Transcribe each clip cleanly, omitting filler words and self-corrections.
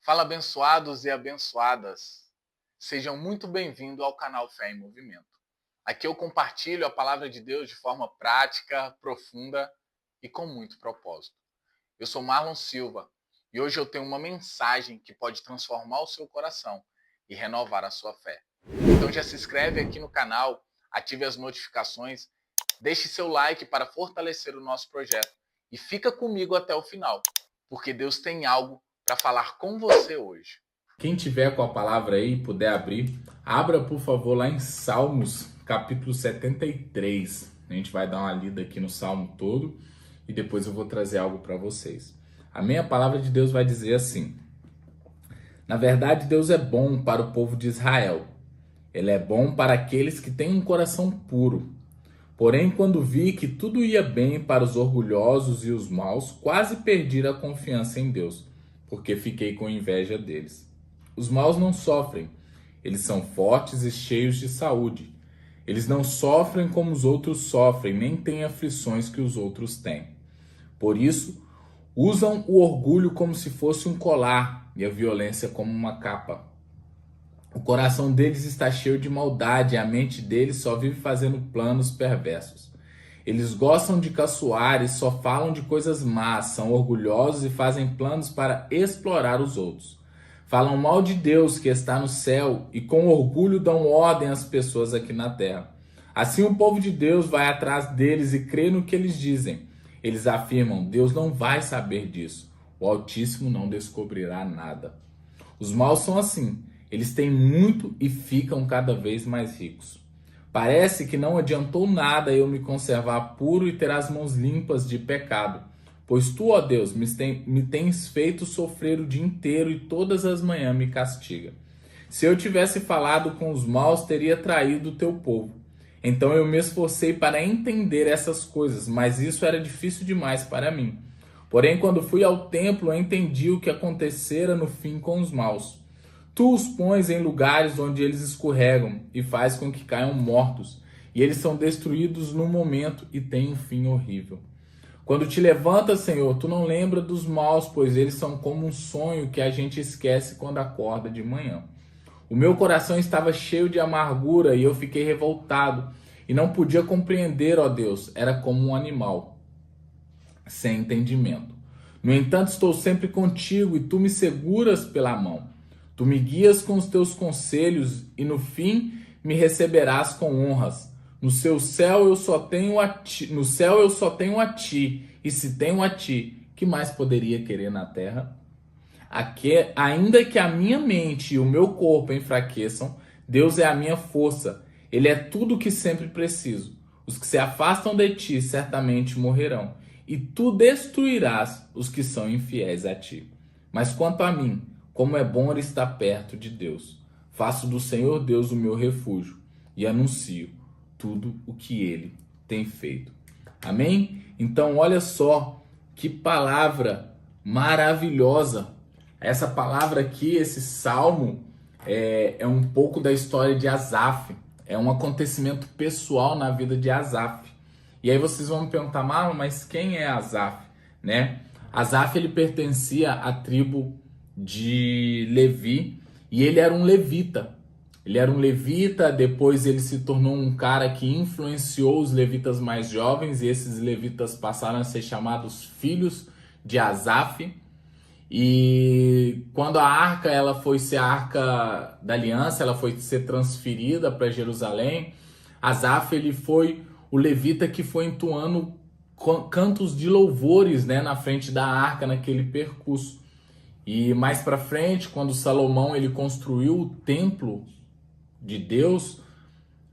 Fala, abençoados e abençoadas. Sejam muito bem-vindos ao canal Fé em Movimento. Aqui eu compartilho a palavra de Deus de forma prática, profunda e com muito propósito. Eu sou Marlon Silva e hoje eu tenho uma mensagem que pode transformar o seu coração e renovar a sua fé. Então já se inscreve aqui no canal, ative as notificações, deixe seu like para fortalecer o nosso projeto e fica comigo até o final, porque Deus tem algo para falar com você hoje. Quem tiver com a palavra aí, puder abrir, abra por favor lá em Salmos, capítulo 73. A gente vai dar uma lida aqui no Salmo todo e depois eu vou trazer algo para vocês. A minha palavra de Deus vai dizer assim: na verdade, Deus é bom para o povo de Israel. Ele é bom para aqueles que têm um coração puro. Porém, quando vi que tudo ia bem para os orgulhosos e os maus, quase perdi a confiança em Deus, porque fiquei com inveja deles. Os maus não sofrem, eles são fortes e cheios de saúde. Eles não sofrem como os outros sofrem, nem têm aflições que os outros têm. Por isso, usam o orgulho como se fosse um colar e a violência como uma capa. O coração deles está cheio de maldade e a mente deles só vive fazendo planos perversos. Eles gostam de caçoar e só falam de coisas más, são orgulhosos e fazem planos para explorar os outros. Falam mal de Deus que está no céu e com orgulho dão ordem às pessoas aqui na terra. Assim o povo de Deus vai atrás deles e crê no que eles dizem. Eles afirmam: Deus não vai saber disso. O Altíssimo não descobrirá nada. Os maus são assim. Eles têm muito e ficam cada vez mais ricos. Parece que não adiantou nada eu me conservar puro e ter as mãos limpas de pecado. Pois tu, ó Deus, me tens feito sofrer o dia inteiro e todas as manhãs me castiga. Se eu tivesse falado com os maus, teria traído o teu povo. Então eu me esforcei para entender essas coisas, mas isso era difícil demais para mim. Porém, quando fui ao templo, eu entendi o que acontecera no fim com os maus. Tu os pões em lugares onde eles escorregam e faz com que caiam mortos, e eles são destruídos no momento e têm um fim horrível. Quando te levantas, Senhor, tu não lembra dos maus, pois eles são como um sonho que a gente esquece quando acorda de manhã. O meu coração estava cheio de amargura e eu fiquei revoltado e não podia compreender, ó Deus, era como um animal sem entendimento. No entanto, estou sempre contigo e tu me seguras pela mão. Tu me guias com os teus conselhos e no fim me receberás com honras. No céu eu só tenho a ti, e se tenho a ti, que mais poderia querer na terra? Ainda que a minha mente e o meu corpo enfraqueçam, Deus é a minha força. Ele é tudo o que sempre preciso. Os que se afastam de ti certamente morrerão, e tu destruirás os que são infiéis a ti. Mas quanto a mim, como é bom estar perto de Deus. Faço do Senhor Deus o meu refúgio e anuncio tudo o que ele tem feito. Amém? Então, olha só que palavra maravilhosa. Essa palavra aqui, esse salmo, é um pouco da história de Asaf. É um acontecimento pessoal na vida de Asaf. E aí vocês vão me perguntar, Marlon, mas quem é Asaf? Né? Asaf, ele pertencia à tribo de Levi e ele era um levita. Ele era um levita, depois ele se tornou um cara que influenciou os levitas mais jovens e esses levitas passaram a ser chamados filhos de Asaf. E quando a arca ela foi ser a arca da aliança, ela foi ser transferida para Jerusalém, Asaf ele foi o levita que foi entoando cantos de louvores, né, na frente da arca naquele percurso. E mais para frente, quando Salomão ele construiu o templo de Deus,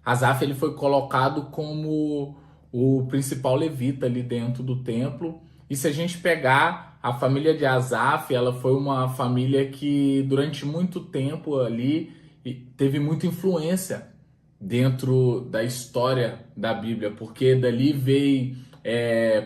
Asaf ele foi colocado como o principal levita ali dentro do templo. E se a gente pegar a família de Asaf, ela foi uma família que durante muito tempo ali teve muita influência dentro da história da Bíblia, porque dali veio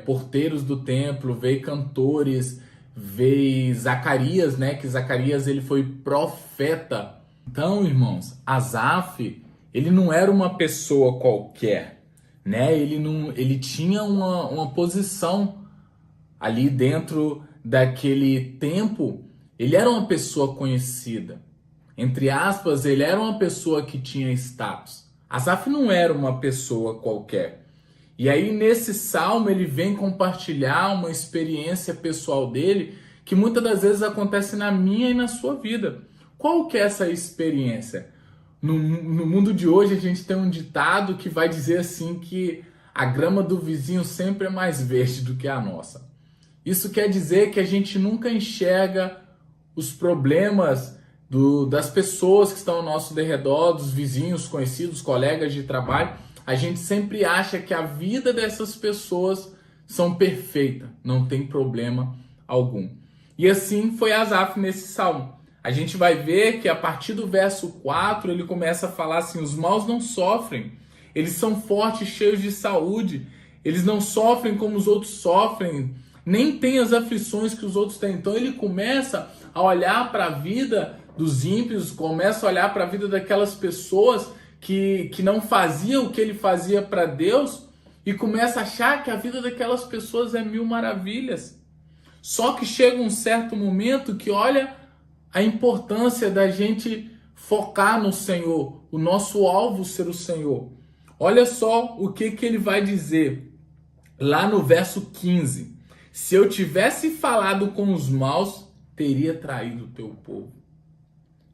porteiros do templo, veio cantores, veio Zacarias, né? Que Zacarias ele foi profeta. Então, irmãos, Asaf ele não era uma pessoa qualquer, né? Ele tinha uma posição ali dentro daquele tempo Ele era uma pessoa conhecida. Entre aspas, ele era uma pessoa que tinha status. Asaf não era uma pessoa qualquer. E aí, nesse salmo, ele vem compartilhar uma experiência pessoal dele que muitas das vezes acontece na minha e na sua vida. Qual que é essa experiência? No mundo de hoje, a gente tem um ditado que vai dizer assim que a grama do vizinho sempre é mais verde do que a nossa. Isso quer dizer que a gente nunca enxerga os problemas das pessoas que estão ao nosso derredor, dos vizinhos, conhecidos, colegas de trabalho. A gente sempre acha que a vida dessas pessoas são perfeita, não tem problema algum. E assim foi Asaf nesse salmo. A gente vai ver que a partir do verso 4 ele começa a falar assim: os maus não sofrem, eles são fortes, cheios de saúde, eles não sofrem como os outros sofrem, nem têm as aflições que os outros têm. Então ele começa a olhar para a vida dos ímpios, começa a olhar para a vida daquelas pessoas que não faziam o que ele fazia para Deus e começa a achar que a vida daquelas pessoas é mil maravilhas. Só que chega um certo momento que olha a importância da gente focar no Senhor, o nosso alvo ser o Senhor. Olha só o que ele vai dizer lá no verso 15. Se eu tivesse falado com os maus, teria traído o teu povo.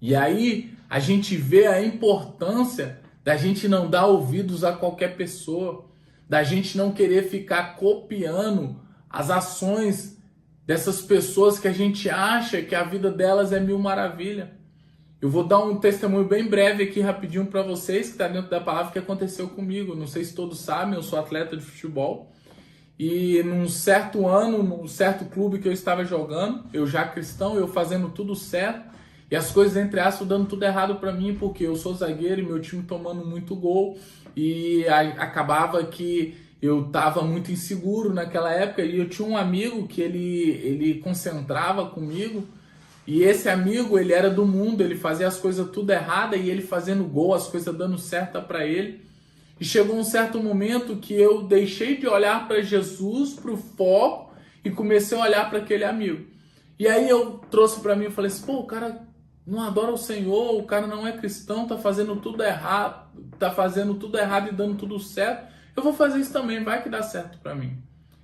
E aí a gente vê a importância da gente não dar ouvidos a qualquer pessoa, da gente não querer ficar copiando as ações dessas pessoas que a gente acha que a vida delas é mil maravilha. Eu vou dar um testemunho bem breve aqui rapidinho para vocês, que está dentro da palavra, que aconteceu comigo. Não sei se todos sabem, eu sou atleta de futebol. E num certo ano, num certo clube que eu estava jogando, eu já cristão, eu fazendo tudo certo, e as coisas, entre aspas, dando tudo errado para mim, porque eu sou zagueiro e meu time tomando muito gol, e acabava que eu estava muito inseguro naquela época, e eu tinha um amigo que ele concentrava comigo, e esse amigo, ele era do mundo, ele fazia as coisas tudo errada, e ele fazendo gol, as coisas dando certo para ele. E chegou um certo momento que eu deixei de olhar para Jesus, para o foco, e comecei a olhar para aquele amigo. E aí eu trouxe para mim e falei assim: pô, o cara não adora o Senhor, o cara não é cristão, tá fazendo tudo errado e dando tudo certo. Eu vou fazer isso também, vai que dá certo para mim.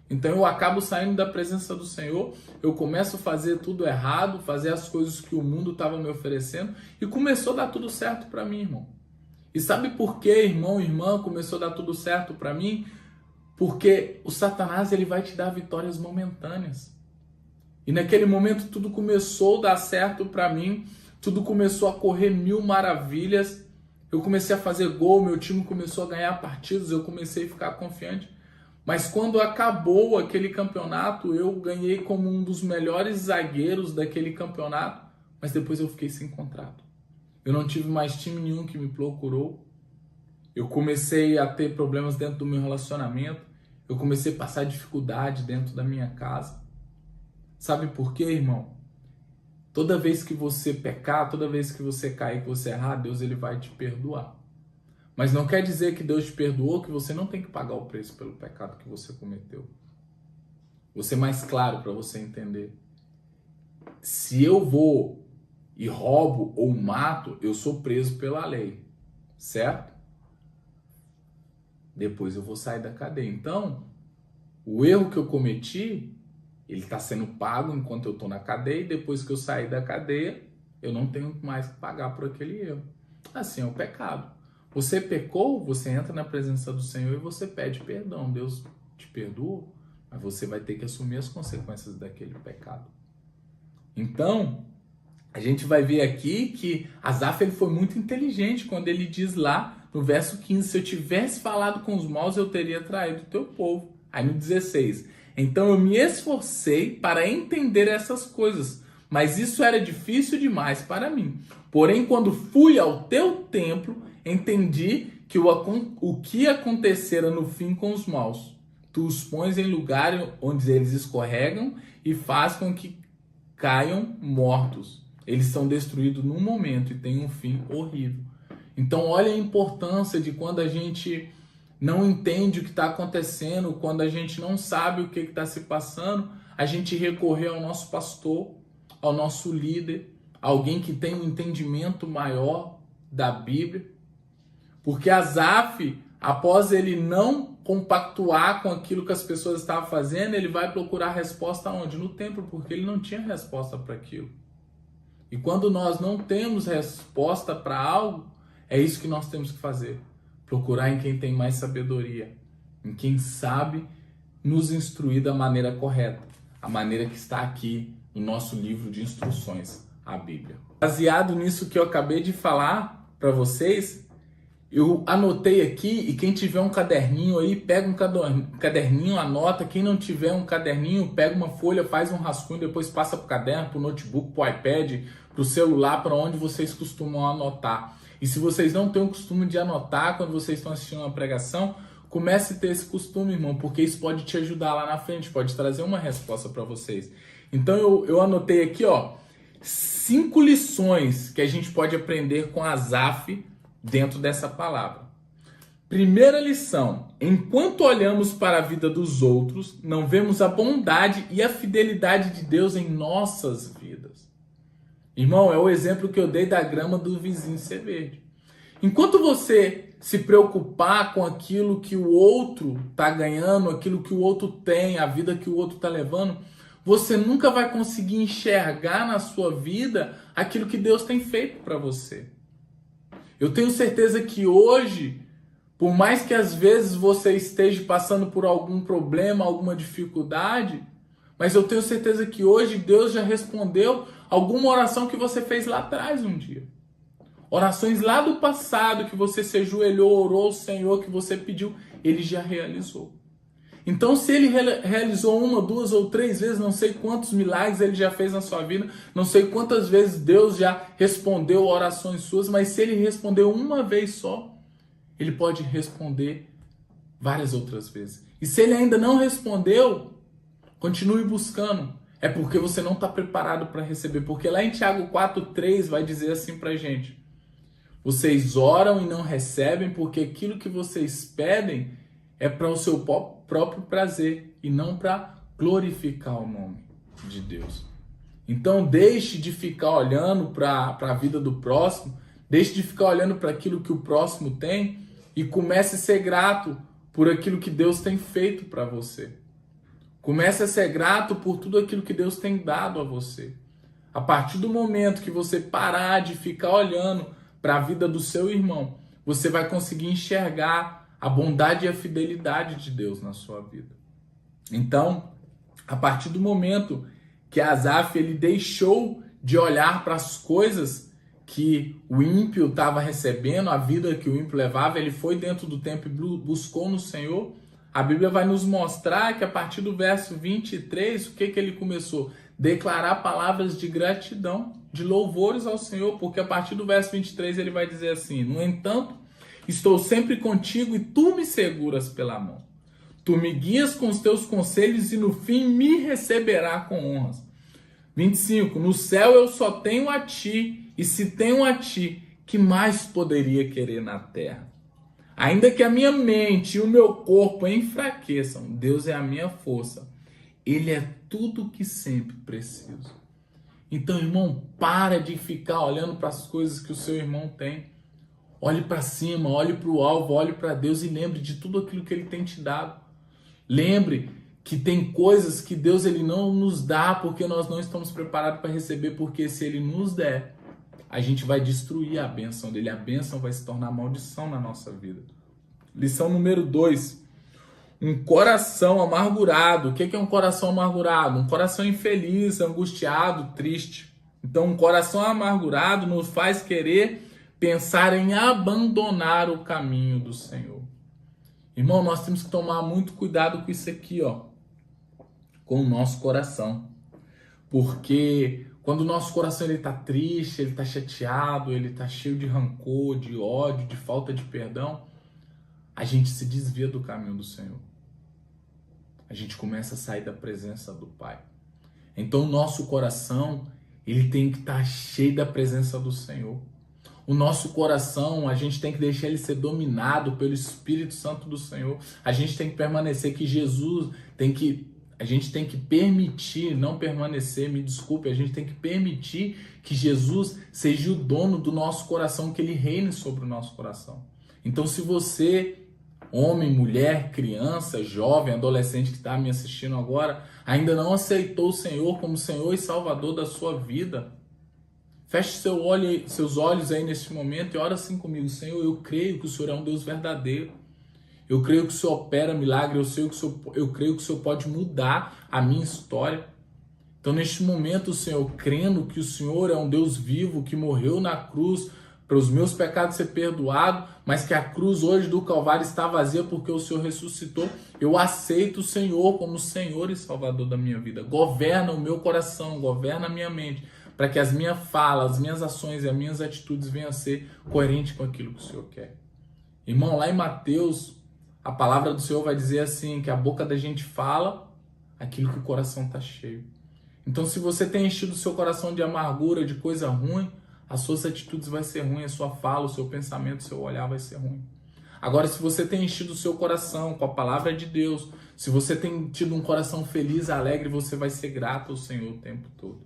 Então eu acabo saindo da presença do Senhor, eu começo a fazer tudo errado, fazer as coisas que o mundo estava me oferecendo, e começou a dar tudo certo para mim, irmão. E sabe por que, irmão, irmã, começou a dar tudo certo para mim? Porque o Satanás, ele vai te dar vitórias momentâneas. E naquele momento tudo começou a dar certo para mim, tudo começou a correr mil maravilhas. Eu comecei a fazer gol, meu time começou a ganhar partidas, eu comecei a ficar confiante. Mas quando acabou aquele campeonato, eu ganhei como um dos melhores zagueiros daquele campeonato, mas depois eu fiquei sem contrato. Eu não tive mais time nenhum que me procurou. Eu comecei a ter problemas dentro do meu relacionamento. Eu comecei a passar dificuldade dentro da minha casa. Sabe por quê, irmão? Toda vez que você pecar, toda vez que você cair, que você errar, Deus ele vai te perdoar. Mas não quer dizer que Deus te perdoou que você não tem que pagar o preço pelo pecado que você cometeu. Vou ser mais claro para você entender. Se eu vou e roubo ou mato, eu sou preso pela lei, certo? Depois eu vou sair da cadeia. Então, o erro que eu cometi, ele está sendo pago enquanto eu estou na cadeia, e depois que eu sair da cadeia, eu não tenho mais que pagar por aquele erro. Assim é o pecado. Você pecou, você entra na presença do Senhor e você pede perdão. Deus te perdoa, mas você vai ter que assumir as consequências daquele pecado. Então, a gente vai ver aqui que Asaf ele foi muito inteligente quando ele diz lá no verso 15, se eu tivesse falado com os maus, eu teria traído o teu povo. Aí no 16, então eu me esforcei para entender essas coisas, mas isso era difícil demais para mim. Porém, quando fui ao teu templo, entendi que o que acontecera no fim com os maus. Tu os pões em lugar onde eles escorregam e faz com que caiam mortos. Eles são destruídos num momento e tem um fim horrível. Então olha a importância de quando a gente não entende o que está acontecendo, quando a gente não sabe o que está se passando, a gente recorrer ao nosso pastor, ao nosso líder, alguém que tem um entendimento maior da Bíblia. Porque Asaf, após ele não compactuar com aquilo que as pessoas estavam fazendo, ele vai procurar resposta onde? No templo, porque ele não tinha resposta para aquilo. E quando nós não temos resposta para algo, é isso que nós temos que fazer. Procurar em quem tem mais sabedoria, em quem sabe nos instruir da maneira correta, a maneira que está aqui no nosso livro de instruções, a Bíblia. Baseado nisso que eu acabei de falar para vocês, eu anotei aqui, e quem tiver um caderninho aí, pega um caderninho, anota. Quem não tiver um caderninho, pega uma folha, faz um rascunho, depois passa para o caderno, para o notebook, para o iPad, para o celular, para onde vocês costumam anotar. E se vocês não têm o costume de anotar quando vocês estão assistindo uma pregação, comece a ter esse costume, irmão, porque isso pode te ajudar lá na frente, pode trazer uma resposta para vocês. Então eu anotei aqui, 5 lições que a gente pode aprender com Asaf dentro dessa palavra. Primeira lição: enquanto olhamos para a vida dos outros, não vemos a bondade e a fidelidade de Deus em nossas vidas. Irmão, é o exemplo que eu dei da grama do vizinho ser verde. Enquanto você se preocupar com aquilo que o outro está ganhando, aquilo que o outro tem, a vida que o outro está levando, você nunca vai conseguir enxergar na sua vida aquilo que Deus tem feito para você. Eu tenho certeza que hoje, por mais que às vezes você esteja passando por algum problema, alguma dificuldade, mas eu tenho certeza que hoje Deus já respondeu alguma oração que você fez lá atrás um dia. Orações lá do passado que você se ajoelhou, orou ao Senhor, que você pediu, Ele já realizou. Então, se Ele realizou 1, 2 ou 3 vezes, não sei quantos milagres Ele já fez na sua vida, não sei quantas vezes Deus já respondeu orações suas, mas se Ele respondeu uma vez só, Ele pode responder várias outras vezes. E se Ele ainda não respondeu, continue buscando. É porque você não está preparado para receber. Porque lá em Tiago 4,3 vai dizer assim para a gente: vocês oram e não recebem porque aquilo que vocês pedem é para o seu próprio prazer e não para glorificar o nome de Deus. Então deixe de ficar olhando para a vida do próximo, deixe de ficar olhando para aquilo que o próximo tem e comece a ser grato por aquilo que Deus tem feito para você. Comece a ser grato por tudo aquilo que Deus tem dado a você. A partir do momento que você parar de ficar olhando para a vida do seu irmão, você vai conseguir enxergar a bondade e a fidelidade de Deus na sua vida. Então, a partir do momento que Asaf ele deixou de olhar para as coisas que o ímpio estava recebendo, a vida que o ímpio levava, ele foi dentro do templo e buscou no Senhor. A Bíblia vai nos mostrar que a partir do verso 23, o que ele começou? Declarar palavras de gratidão, de louvores ao Senhor, porque a partir do verso 23 ele vai dizer assim: no entanto, estou sempre contigo e tu me seguras pela mão. Tu me guias com os teus conselhos e no fim me receberá com honras. 25, no céu eu só tenho a ti, e se tenho a ti, que mais poderia querer na terra? Ainda que a minha mente e o meu corpo enfraqueçam, Deus é a minha força. Ele é tudo o que sempre preciso. Então, irmão, para de ficar olhando para as coisas que o seu irmão tem. Olhe para cima, olhe para o alvo, olhe para Deus e lembre de tudo aquilo que Ele tem te dado. Lembre que tem coisas que Deus ele não nos dá porque nós não estamos preparados para receber, porque se Ele nos der, a gente vai destruir a bênção dele. A bênção vai se tornar maldição na nossa vida. Lição número 2. Um coração amargurado. O que é um coração amargurado? Um coração infeliz, angustiado, triste. Então, um coração amargurado nos faz querer pensar em abandonar o caminho do Senhor. Irmão, nós temos que tomar muito cuidado com isso aqui, com o nosso coração. Porque quando o nosso coração está triste, ele está chateado, ele está cheio de rancor, de ódio, de falta de perdão, a gente se desvia do caminho do Senhor. A gente começa a sair da presença do Pai. Então o nosso coração, ele tem que estar cheio da presença do Senhor. O nosso coração, a gente tem que deixar ele ser dominado pelo Espírito Santo do Senhor. A gente tem que permanecer que Jesus tem que A gente tem que permitir, não permanecer, me desculpe, a gente tem que permitir que Jesus seja o dono do nosso coração, que ele reine sobre o nosso coração. Então, se você, homem, mulher, criança, jovem, adolescente que está me assistindo agora, ainda não aceitou o Senhor como Senhor e Salvador da sua vida, feche seus olhos aí nesse momento e ora assim comigo: Senhor, eu creio que o Senhor é um Deus verdadeiro. Eu creio que o Senhor opera milagre, eu creio que o Senhor pode mudar a minha história. Então, neste momento, Senhor, crendo que o Senhor é um Deus vivo, que morreu na cruz para os meus pecados ser perdoados, mas que a cruz hoje do Calvário está vazia porque o Senhor ressuscitou, eu aceito o Senhor como Senhor e Salvador da minha vida. Governa o meu coração, governa a minha mente, para que as minhas falas, as minhas ações e as minhas atitudes venham a ser coerentes com aquilo que o Senhor quer. Irmão, lá em Mateus, a palavra do Senhor vai dizer assim, que a boca da gente fala aquilo que o coração está cheio. Então, se você tem enchido o seu coração de amargura, de coisa ruim, as suas atitudes vão ser ruins, a sua fala, o seu pensamento, o seu olhar vai ser ruim. Agora, se você tem enchido o seu coração com a palavra de Deus, se você tem tido um coração feliz, alegre, você vai ser grato ao Senhor o tempo todo.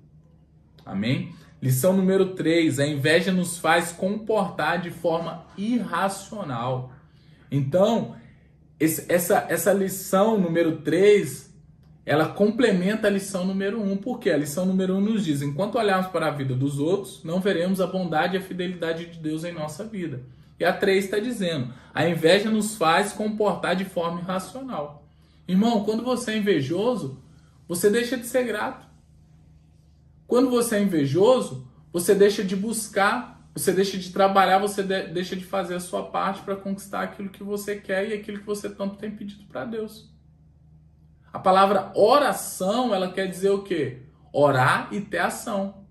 Amém? Lição número 3. A inveja nos faz comportar de forma irracional. Então, essa lição número 3, ela complementa a lição número 1. Por quê? A lição número 1 nos diz: enquanto olharmos para a vida dos outros, não veremos a bondade e a fidelidade de Deus em nossa vida. E a 3 está dizendo: a inveja nos faz comportar de forma irracional. Irmão, quando você é invejoso, você deixa de ser grato. Quando você é invejoso, você deixa de buscar, você deixa de trabalhar, você deixa de fazer a sua parte para conquistar aquilo que você quer e aquilo que você tanto tem pedido para Deus. A palavra oração, ela quer dizer o quê? Orar e ter ação.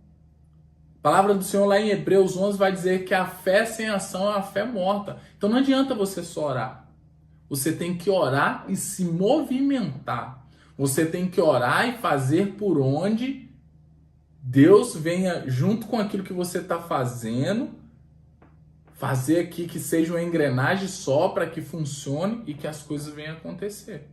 A palavra do Senhor lá em Hebreus 11 vai dizer que a fé sem ação é uma fé morta. Então não adianta você só orar. Você tem que orar e se movimentar. Você tem que orar e fazer por onde Deus venha junto com aquilo que você está fazendo, fazer aqui que seja uma engrenagem só para que funcione e que as coisas venham a acontecer.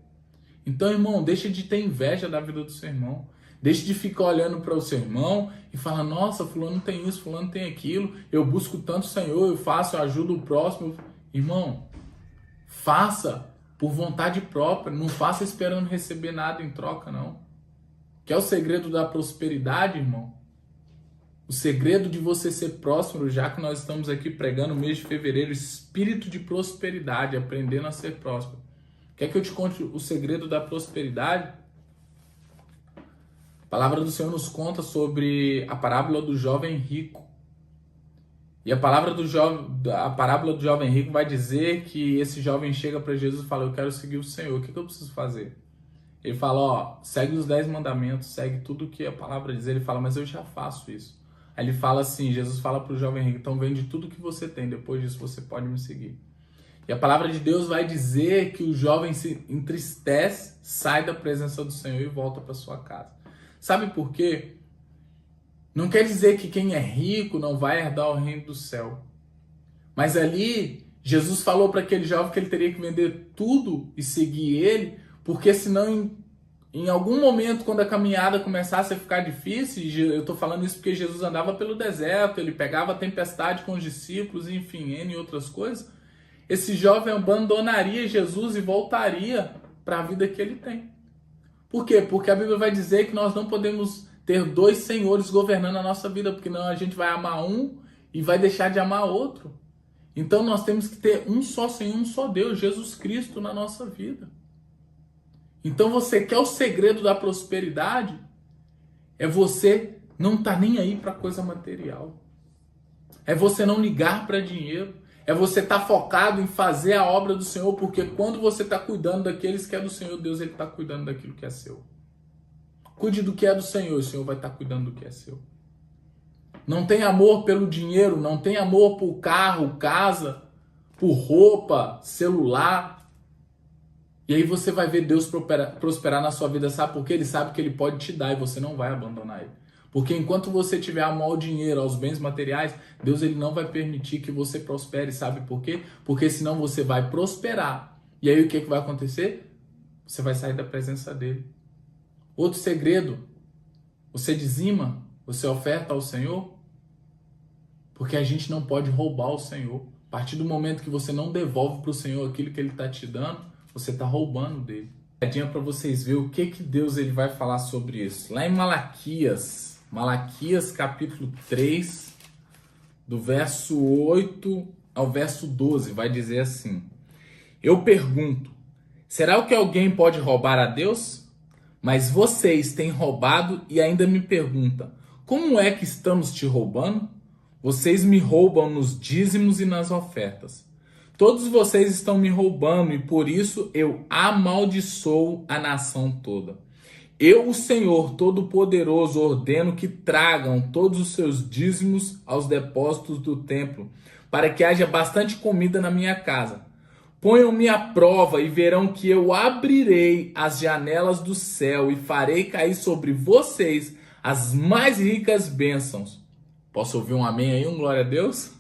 Então, irmão, deixa de ter inveja da vida do seu irmão. Deixa de ficar olhando para o seu irmão e falar: nossa, fulano tem isso, fulano tem aquilo, eu busco tanto o Senhor, eu faço, eu ajudo o próximo. Irmão, faça por vontade própria, não faça esperando receber nada em troca, não. Quer o segredo da prosperidade, irmão? O segredo de você ser próspero, já que nós estamos aqui pregando o mês de fevereiro, espírito de prosperidade, aprendendo a ser próspero. Quer que eu te conte o segredo da prosperidade? A palavra do Senhor nos conta sobre a parábola do jovem rico. E a parábola do jovem rico vai dizer que esse jovem chega para Jesus e fala: eu quero seguir o Senhor, o que eu preciso fazer? Ele fala: ó, segue os 10 mandamentos, segue tudo que a palavra diz. Ele fala: mas eu já faço isso. Aí ele fala assim, Jesus fala para o jovem rico: então vende tudo que você tem, depois disso você pode me seguir. E a palavra de Deus vai dizer que o jovem se entristece, sai da presença do Senhor e volta para sua casa. Sabe por quê? Não quer dizer que quem é rico não vai herdar o reino do céu. Mas ali, Jesus falou para aquele jovem que ele teria que vender tudo e seguir ele, porque senão em algum momento, quando a caminhada começasse a ficar difícil, eu estou falando isso porque Jesus andava pelo deserto, ele pegava a tempestade com os discípulos, enfim, N outras coisas, esse jovem abandonaria Jesus e voltaria para a vida que ele tem. Por quê? Porque a Bíblia vai dizer que nós não podemos ter 2 senhores governando a nossa vida, porque não, a gente vai amar um e vai deixar de amar outro. Então nós temos que ter um só Senhor, um só Deus, Jesus Cristo, na nossa vida. Então você quer o segredo da prosperidade? É você não estar nem aí para coisa material. É você não ligar para dinheiro. É você estar focado em fazer a obra do Senhor, porque quando você está cuidando daqueles que é do Senhor, Deus ele está cuidando daquilo que é seu. Cuide do que é do Senhor, o Senhor vai estar cuidando do que é seu. Não tem amor pelo dinheiro, não tem amor por carro, casa, por roupa, celular. E aí você vai ver Deus prosperar na sua vida, sabe por quê? Ele sabe que ele pode te dar e você não vai abandonar ele. Porque enquanto você tiver amor ao dinheiro, aos bens materiais, Deus ele não vai permitir que você prospere, sabe por quê? Porque senão você vai prosperar. E aí o que vai acontecer? Você vai sair da presença dele. Outro segredo, você dizima, você oferta ao Senhor? Porque a gente não pode roubar o Senhor. A partir do momento que você não devolve para o Senhor aquilo que Ele está te dando, você está roubando dele. Para vocês verem o que Deus ele vai falar sobre isso. Lá em Malaquias capítulo 3, do verso 8 ao verso 12, vai dizer assim: Eu pergunto, será que alguém pode roubar a Deus? Mas vocês têm roubado e ainda me perguntam, como é que estamos te roubando? Vocês me roubam nos dízimos e nas ofertas. Todos vocês estão me roubando e por isso eu amaldiçoo a nação toda. Eu, o Senhor Todo-Poderoso, ordeno que tragam todos os seus dízimos aos depósitos do templo, para que haja bastante comida na minha casa. Ponham-me à prova e verão que eu abrirei as janelas do céu e farei cair sobre vocês as mais ricas bênçãos. Posso ouvir um amém aí, um glória a Deus?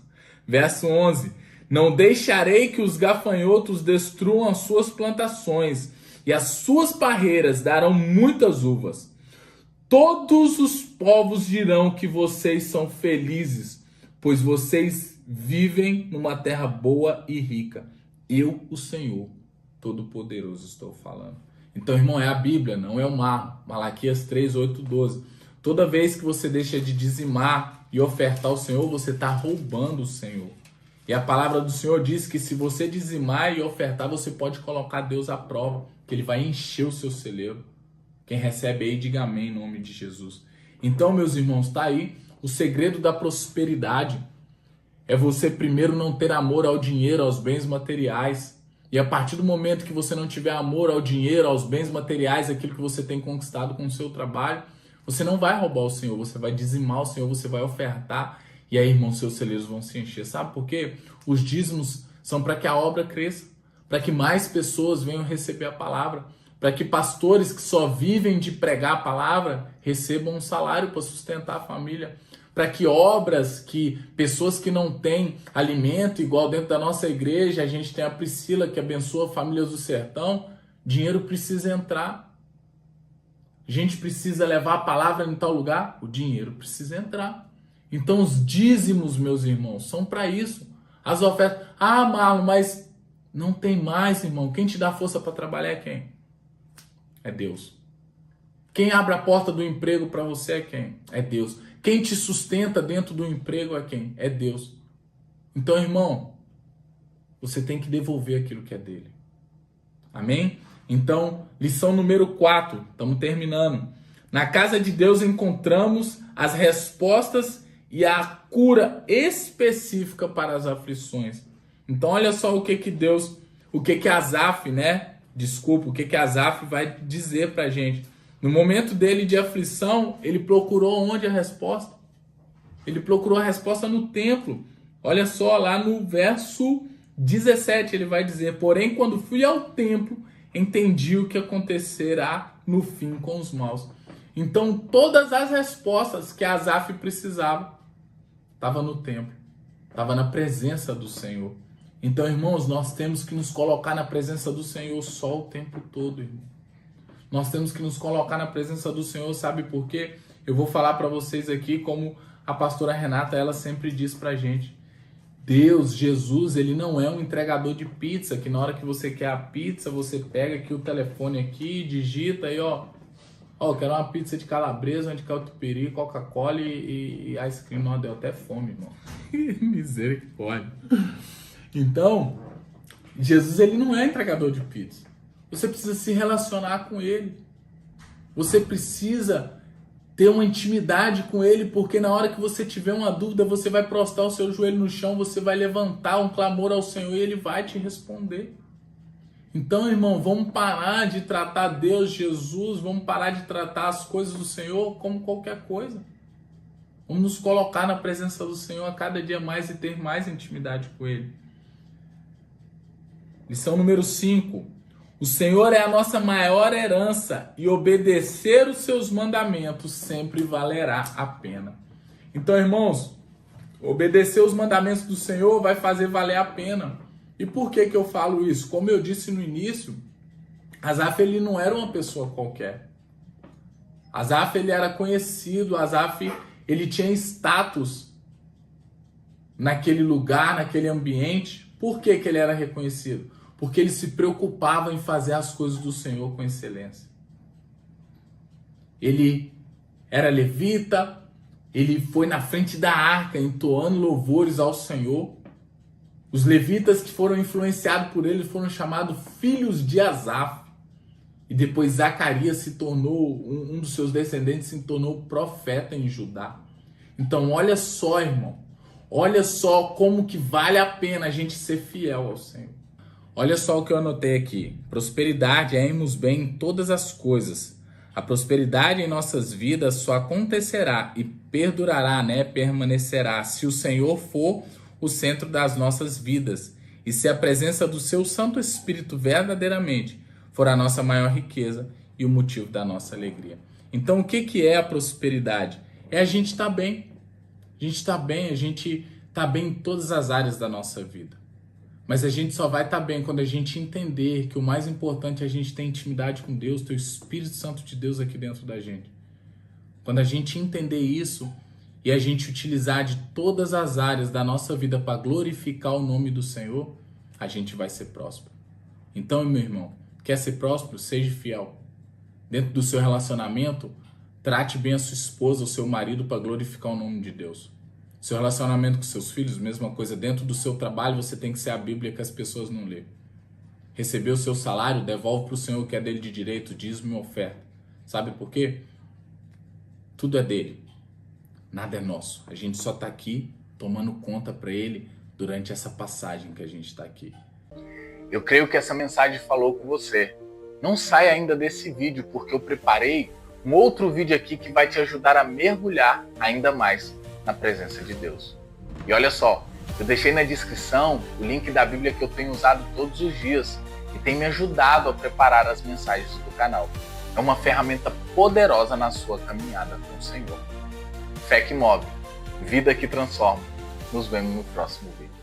Verso 11. Não deixarei que os gafanhotos destruam as suas plantações, e as suas parreiras darão muitas uvas. Todos os povos dirão que vocês são felizes, pois vocês vivem numa terra boa e rica. Eu, o Senhor Todo-Poderoso, estou falando. Então, irmão, é a Bíblia, não é o mar. Malaquias 3, 8, 12. Toda vez que você deixa de dizimar e ofertar ao Senhor, você está roubando o Senhor. E a palavra do Senhor diz que se você dizimar e ofertar, você pode colocar Deus à prova, que Ele vai encher o seu celeiro. Quem recebe aí, diga amém em nome de Jesus. Então, meus irmãos, está aí o segredo da prosperidade. É você primeiro não ter amor ao dinheiro, aos bens materiais. E a partir do momento que você não tiver amor ao dinheiro, aos bens materiais, aquilo que você tem conquistado com o seu trabalho, você não vai roubar o Senhor, você vai dizimar o Senhor, você vai ofertar. E aí, irmão, seus celeiros vão se encher. Sabe por quê? Os dízimos são para que a obra cresça, para que mais pessoas venham receber a palavra, para que pastores que só vivem de pregar a palavra recebam um salário para sustentar a família, para que obras, que pessoas que não têm alimento, igual dentro da nossa igreja, a gente tem a Priscila que abençoa famílias do sertão, dinheiro precisa entrar. A gente precisa levar a palavra em tal lugar, o dinheiro precisa entrar. Então os dízimos, meus irmãos, são para isso. As ofertas, Marlon, mas não tem mais, irmão. Quem te dá força para trabalhar é quem? É Deus. Quem abre a porta do emprego para você é quem? É Deus. Quem te sustenta dentro do emprego é quem? É Deus. Então, irmão, você tem que devolver aquilo que é dele. Amém? Então, lição número 4, estamos terminando. Na casa de Deus encontramos as respostas e a cura específica para as aflições. Então, olha só o que Asaf, o que Asaf vai dizer para a gente. No momento dele de aflição, ele procurou onde a resposta? Ele procurou a resposta no templo. Olha só, lá no verso 17 ele vai dizer: porém, quando fui ao templo, entendi o que acontecerá no fim com os maus. Então, todas as respostas que Asaf precisava estavam no templo, estava na presença do Senhor. Então, irmãos, nós temos que nos colocar na presença do Senhor só o tempo todo, irmão. Nós temos que nos colocar na presença do Senhor, sabe por quê? Eu vou falar para vocês aqui como a pastora Renata, ela sempre diz pra gente. Deus, Jesus, ele não é um entregador de pizza, que na hora que você quer a pizza, você pega aqui o telefone aqui, digita aí, ó, eu quero uma pizza de calabresa, uma de catupiry, Coca-Cola e ice cream. Não, deu até fome, irmão. Misericórdia. Então, Jesus, ele não é entregador de pizza. Você precisa se relacionar com ele. Você precisa ter uma intimidade com ele, porque na hora que você tiver uma dúvida, você vai prostrar o seu joelho no chão, você vai levantar um clamor ao Senhor e ele vai te responder. Então, irmão, vamos parar de tratar Deus, Jesus, vamos parar de tratar as coisas do Senhor como qualquer coisa. Vamos nos colocar na presença do Senhor a cada dia mais e ter mais intimidade com ele. Lição número 5. O Senhor é a nossa maior herança e obedecer os seus mandamentos sempre valerá a pena. Então, irmãos, obedecer os mandamentos do Senhor vai fazer valer a pena. E por que eu falo isso? Como eu disse no início, Asaf ele não era uma pessoa qualquer. Asaf, ele era conhecido, Asaf, ele tinha status naquele lugar, naquele ambiente. Por que que ele era reconhecido? Porque ele se preocupava em fazer as coisas do Senhor com excelência. Ele era levita, ele foi na frente da arca entoando louvores ao Senhor. Os levitas que foram influenciados por ele foram chamados filhos de Asaf. E depois Zacarias se tornou, um dos seus descendentes se tornou profeta em Judá. Então olha só, irmão, olha só como que vale a pena a gente ser fiel ao Senhor. Olha só o que eu anotei aqui. Prosperidade é irmos bem em todas as coisas. A prosperidade em nossas vidas só acontecerá e perdurará, permanecerá, se o Senhor for o centro das nossas vidas e se a presença do seu Santo Espírito verdadeiramente for a nossa maior riqueza e o motivo da nossa alegria. Então o que é a prosperidade? É a gente estar bem. A gente está bem, a gente está bem em todas as áreas da nossa vida. Mas a gente só vai estar bem quando a gente entender que o mais importante é a gente ter intimidade com Deus, ter o Espírito Santo de Deus aqui dentro da gente. Quando a gente entender isso e a gente utilizar de todas as áreas da nossa vida para glorificar o nome do Senhor, a gente vai ser próspero. Então, meu irmão, quer ser próspero? Seja fiel. Dentro do seu relacionamento, trate bem a sua esposa, o seu marido para glorificar o nome de Deus. Seu relacionamento com seus filhos, mesma coisa. Dentro do seu trabalho, você tem que ser a Bíblia que as pessoas não lêem. Recebeu o seu salário, devolve para o Senhor o que é dele de direito, dízimo e oferta. Sabe por quê? Tudo é dele. Nada é nosso. A gente só está aqui tomando conta para ele durante essa passagem que a gente está aqui. Eu creio que essa mensagem falou com você. Não saia ainda desse vídeo, porque eu preparei um outro vídeo aqui que vai te ajudar a mergulhar ainda mais na presença de Deus. E olha só, eu deixei na descrição o link da Bíblia que eu tenho usado todos os dias e tem me ajudado a preparar as mensagens do canal. É uma ferramenta poderosa na sua caminhada com o Senhor. Fé que move, vida que transforma. Nos vemos no próximo vídeo.